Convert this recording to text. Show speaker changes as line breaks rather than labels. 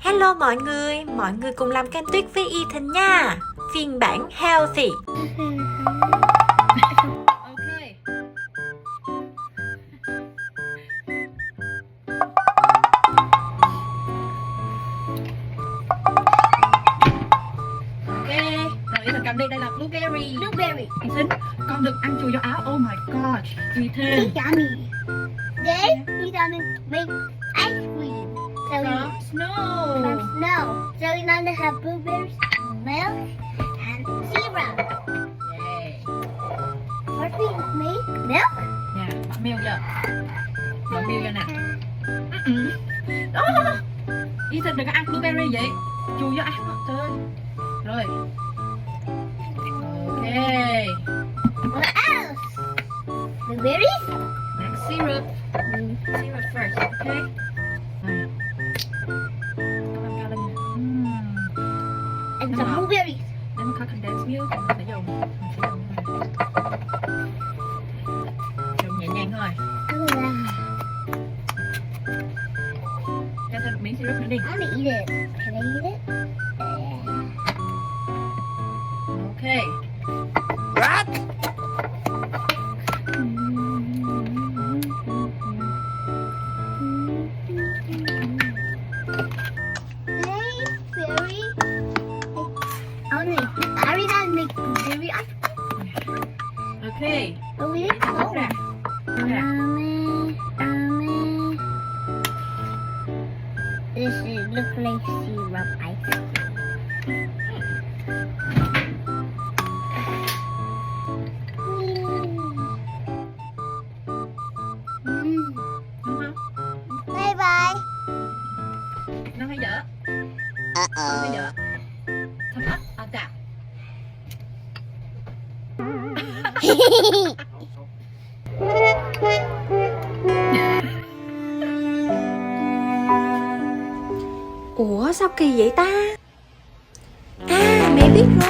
Hello mọi người cùng làm canh tuyết với Ethan nha. Phiên bản healthy.
Okay. Rồi Ethan cầm đi, đây là blueberry. Ethan, con đừng ăn chùi vô áo. Oh my god. Ethan.
Yummy. Then he's gonna make ice cream. So
From snow.
from snow. So we're gonna have blueberries, milk, and syrup.
Yeah.
First we make milk.
Nè, bỏ meo vô. Bỏ meo vô nè. Đó. Ethan đừng có ăn blueberry vậy. Chùi vô áo. Trời ơi. Rồi. Okay.
What else? Blueberries.
Next syrup. Syrup first, okay? Rồi. Có bao cao lên nè.
And some blueberries.
Để mình có condensed milk mình sẽ dùng. Dùng nhẹ nhàng thôi. Cho thêm một miếng syrup nữa đi.
I'm gonna eat it. Can I eat it?
Okay.
Blueberry. I already gotta make blueberry ice
Okay.
cream. Oh, we didn't
Đổ ra. Đổ ra.
This is look like syrup ice cream.
Đúng không?
Bye bye.
Nó hay dở. Nó hay dở. Thấm ấp. À chà.
Ủa sao kỳ vậy ta? À mẹ biết rồi.